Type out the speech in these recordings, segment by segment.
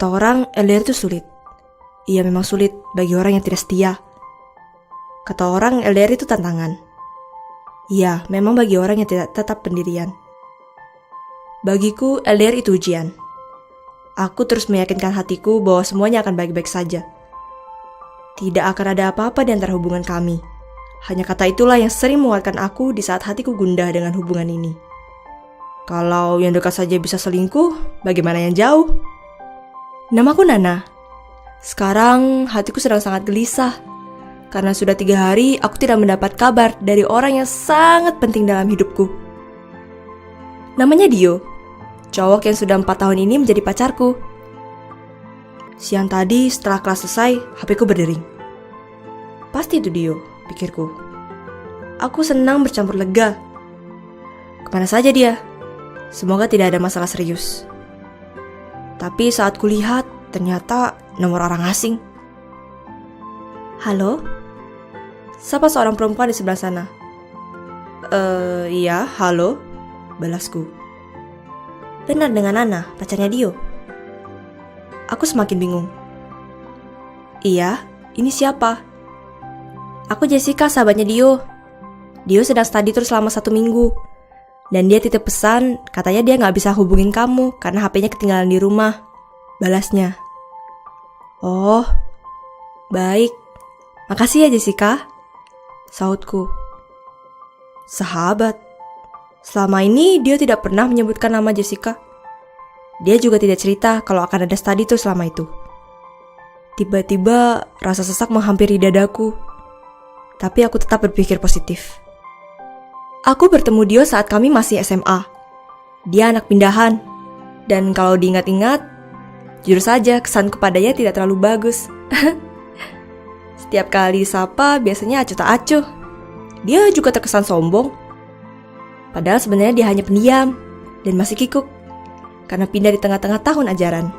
Kata orang, LDR itu sulit. Iya, memang sulit bagi orang yang tidak setia. Kata orang, LDR itu tantangan. Iya, memang bagi orang yang tidak tetap pendirian. Bagiku, LDR itu ujian. Aku terus meyakinkan hatiku bahwa semuanya akan baik-baik saja. Tidak akan ada apa-apa di antara hubungan kami. Hanya kata itulah yang sering menguatkan aku di saat hatiku gundah dengan hubungan ini. Kalau yang dekat saja bisa selingkuh, bagaimana yang jauh? Namaku Nana. Sekarang hatiku sedang sangat gelisah. Karena sudah 3 hari aku tidak mendapat kabar dari orang yang sangat penting dalam hidupku. Namanya Dio. Cowok yang sudah 4 tahun ini menjadi pacarku. Siang tadi setelah kelas selesai, HP-ku berdering. Pasti itu Dio, pikirku. Aku senang bercampur lega. Kemana saja dia? Semoga tidak ada masalah serius. Tapi saat kulihat, ternyata nomor orang asing. Halo? Sapa seorang perempuan di sebelah sana. Iya, halo, balasku. Benar dengan Nana, pacarnya Dio. Aku semakin bingung. Iya, ini siapa? Aku Jessica, sahabatnya Dio. Dio sedang study tour selama 1 minggu. Dan dia titip pesan, katanya dia gak bisa hubungin kamu karena HP-nya ketinggalan di rumah. Balasnya. Oh, baik. Makasih ya Jessica, sautku. Sahabat. Selama ini dia tidak pernah menyebutkan nama Jessica. Dia juga tidak cerita kalau akan ada study tour selama itu. Tiba-tiba rasa sesak menghampiri dadaku. Tapi aku tetap berpikir positif. Aku bertemu Dio saat kami masih SMA. Dia anak pindahan. Dan kalau diingat-ingat, jujur saja kesanku padanya tidak terlalu bagus. Setiap kali disapa biasanya acuh tak acuh. Dia juga terkesan sombong. Padahal sebenarnya dia hanya pendiam dan masih kikuk karena pindah di tengah-tengah tahun ajaran.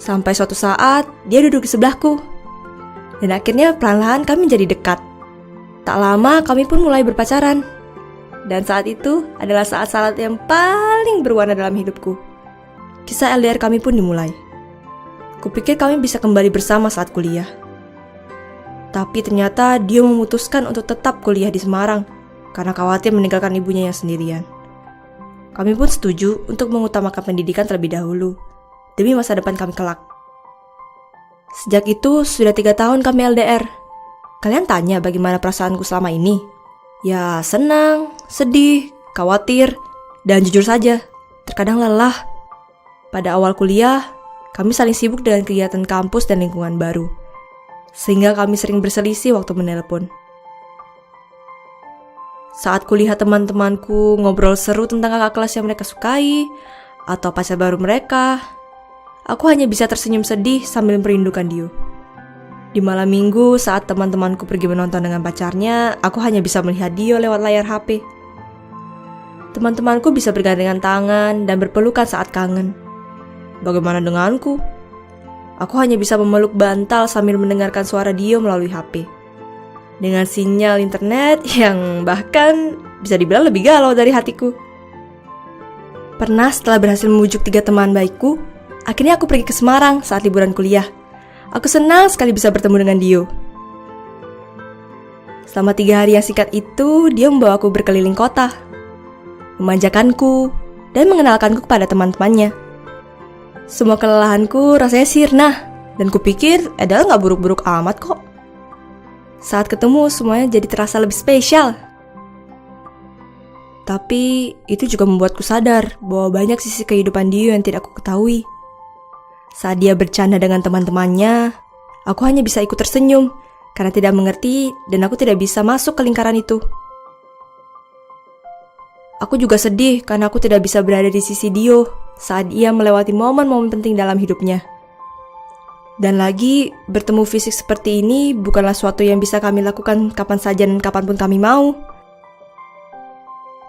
Sampai suatu saat dia duduk di sebelahku. Dan akhirnya perlahan-lahan kami menjadi dekat. Tak lama kami pun mulai berpacaran. Dan saat itu adalah saat-saat yang paling berwarna dalam hidupku. Kisah LDR kami pun dimulai. Kupikir kami bisa kembali bersama saat kuliah. Tapi ternyata dia memutuskan untuk tetap kuliah di Semarang karena khawatir meninggalkan ibunya yang sendirian. Kami pun setuju untuk mengutamakan pendidikan terlebih dahulu demi masa depan kami kelak. Sejak itu sudah 3 tahun kami LDR. Kalian tanya bagaimana perasaanku selama ini? Ya senang, sedih, khawatir, dan jujur saja, terkadang lelah. Pada awal kuliah, kami saling sibuk dengan kegiatan kampus dan lingkungan baru. Sehingga kami sering berselisih waktu menelepon. Saat kuliah teman-temanku ngobrol seru tentang kakak kelas yang mereka sukai, atau pacar baru mereka, aku hanya bisa tersenyum sedih sambil merindukan Dio. Di malam minggu saat teman-temanku pergi menonton dengan pacarnya, aku hanya bisa melihat Dio lewat layar HP. Teman-temanku bisa bergandengan tangan dan berpelukan saat kangen. Bagaimana denganku? Aku hanya bisa memeluk bantal sambil mendengarkan suara Dio melalui HP. Dengan sinyal internet yang bahkan bisa dibilang lebih galau dari hatiku. Pernah setelah berhasil membujuk 3 teman baikku, akhirnya aku pergi ke Semarang saat liburan kuliah. Aku senang sekali bisa bertemu dengan Dio. Selama 3 hari yang singkat itu, dia membawaku berkeliling kota, memanjakanku, dan mengenalkanku kepada teman-temannya. Semua kelelahanku rasanya sirna, dan kupikir Edel gak buruk-buruk amat kok. Saat ketemu semuanya jadi terasa lebih spesial. Tapi itu juga membuatku sadar bahwa banyak sisi kehidupan Dio yang tidak aku ketahui. Saat dia bercanda dengan teman-temannya, aku hanya bisa ikut tersenyum karena tidak mengerti dan aku tidak bisa masuk ke lingkaran itu. Aku juga sedih karena aku tidak bisa berada di sisi Dio saat ia melewati momen-momen penting dalam hidupnya. Dan lagi, bertemu fisik seperti ini bukanlah suatu yang bisa kami lakukan kapan saja dan kapanpun kami mau.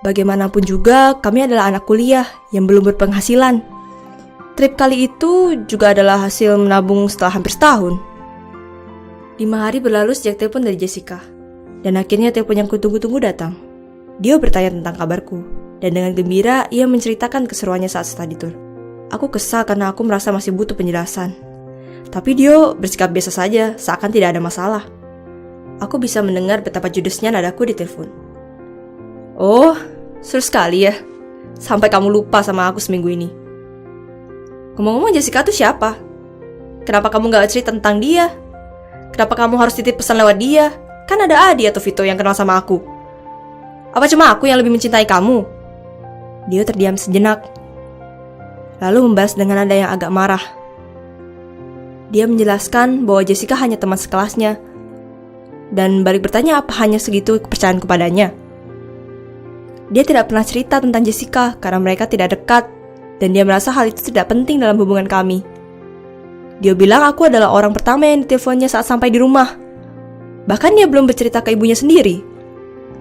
Bagaimanapun juga, kami adalah anak kuliah yang belum berpenghasilan. Trip kali itu juga adalah hasil menabung setelah hampir setahun. 5 hari berlalu sejak telepon dari Jessica. Dan akhirnya telepon yang kutunggu-tunggu datang. Dia bertanya tentang kabarku. Dan dengan gembira ia menceritakan keseruannya saat study tour. Aku kesal karena aku merasa masih butuh penjelasan. Tapi Dio bersikap biasa saja, seakan tidak ada masalah. Aku bisa mendengar betapa judesnya nadaku di telepon. Oh, seru sekali ya. Sampai kamu lupa sama aku seminggu ini. Ngomong-ngomong, Jessica tuh siapa? Kenapa kamu gak cerita tentang dia? Kenapa kamu harus titip pesan lewat dia? Kan ada Adi atau Vito yang kenal sama aku. Apa cuma aku yang lebih mencintai kamu? Dio terdiam sejenak, lalu membalas dengan nada yang agak marah. Dia menjelaskan bahwa Jessica hanya teman sekelasnya, dan balik bertanya apa hanya segitu kepercayaanku padanya. Dia tidak pernah cerita tentang Jessica karena mereka tidak dekat, dan dia merasa hal itu tidak penting dalam hubungan kami. Dia bilang aku adalah orang pertama yang diteleponnya saat sampai di rumah. Bahkan dia belum bercerita ke ibunya sendiri.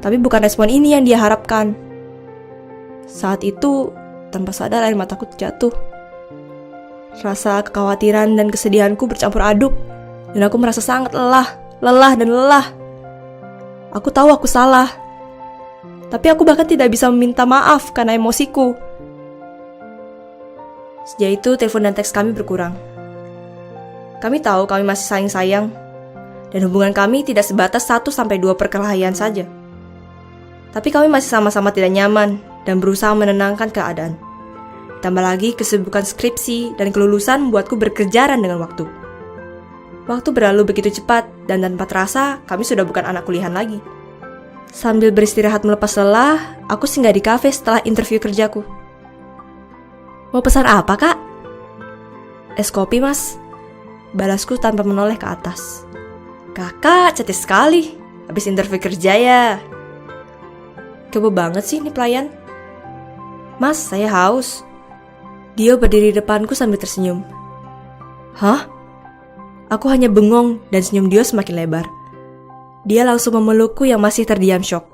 Tapi bukan respon ini yang dia harapkan. Saat itu, tanpa sadar air mataku jatuh. Rasa kekhawatiran dan kesedihanku bercampur aduk, dan aku merasa sangat lelah. Aku tahu aku salah, tapi aku bahkan tidak bisa meminta maaf karena emosiku. Sejak itu, telepon dan teks kami berkurang. Kami tahu kami masih saling sayang, dan hubungan kami tidak sebatas 1-2 perkelahian saja. Tapi kami masih sama-sama tidak nyaman dan berusaha menenangkan keadaan. Tambah lagi kesibukan skripsi dan kelulusan membuatku berkejaran dengan waktu. Waktu berlalu begitu cepat dan tanpa terasa kami sudah bukan anak kuliahan lagi. Sambil beristirahat melepas lelah, aku singgah di kafe setelah interview kerjaku. Mau pesan apa, Kak? Es kopi, Mas. Balasku tanpa menoleh ke atas. Kakak cantik sekali. Habis interview kerja ya. Kebo banget sih ini pelayan. Mas, saya haus. Dia berdiri di depanku sambil tersenyum. Hah? Aku hanya bengong dan senyum dia semakin lebar. Dia langsung memelukku yang masih terdiam syok.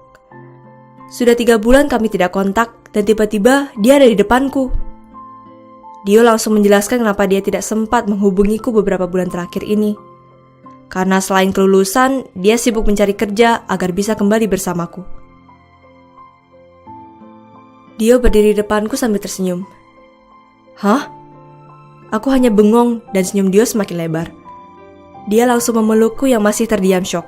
Sudah 3 bulan kami tidak kontak dan tiba-tiba dia ada di depanku. Dia langsung menjelaskan kenapa dia tidak sempat menghubungiku beberapa bulan terakhir ini. Karena selain kelulusan, dia sibuk mencari kerja agar bisa kembali bersamaku. Dia berdiri di depanku sambil tersenyum. Hah? Aku hanya bengong dan senyum dia semakin lebar. Dia langsung memelukku yang masih terdiam syok.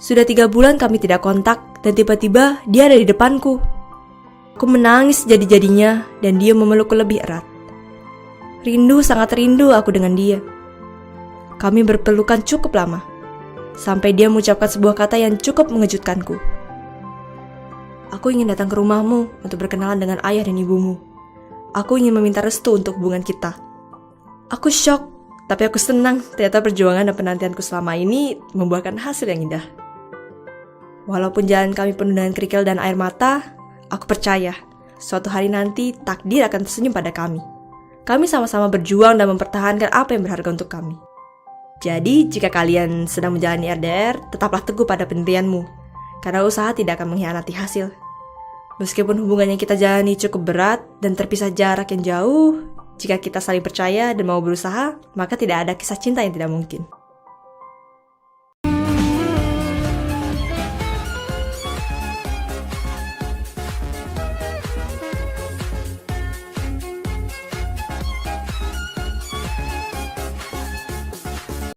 Sudah 3 bulan kami tidak kontak dan tiba-tiba dia ada di depanku. Aku menangis jadi-jadinya dan dia memelukku lebih erat. Sangat rindu aku dengan dia. Kami berpelukan cukup lama, sampai dia mengucapkan sebuah kata yang cukup mengejutkanku. Aku ingin datang ke rumahmu untuk berkenalan dengan ayah dan ibumu. Aku ingin meminta restu untuk hubungan kita. Aku syok, tapi aku senang ternyata perjuangan dan penantianku selama ini membuahkan hasil yang indah. Walaupun jalan kami penuh dengan kerikil dan air mata, aku percaya suatu hari nanti takdir akan tersenyum pada kami. Kami sama-sama berjuang dan mempertahankan apa yang berharga untuk kami. Jadi, jika kalian sedang menjalani LDR, tetaplah teguh pada pendirianmu, karena usaha tidak akan mengkhianati hasil. Meskipun hubungan yang kita jalani cukup berat dan terpisah jarak yang jauh, jika kita saling percaya dan mau berusaha, maka tidak ada kisah cinta yang tidak mungkin.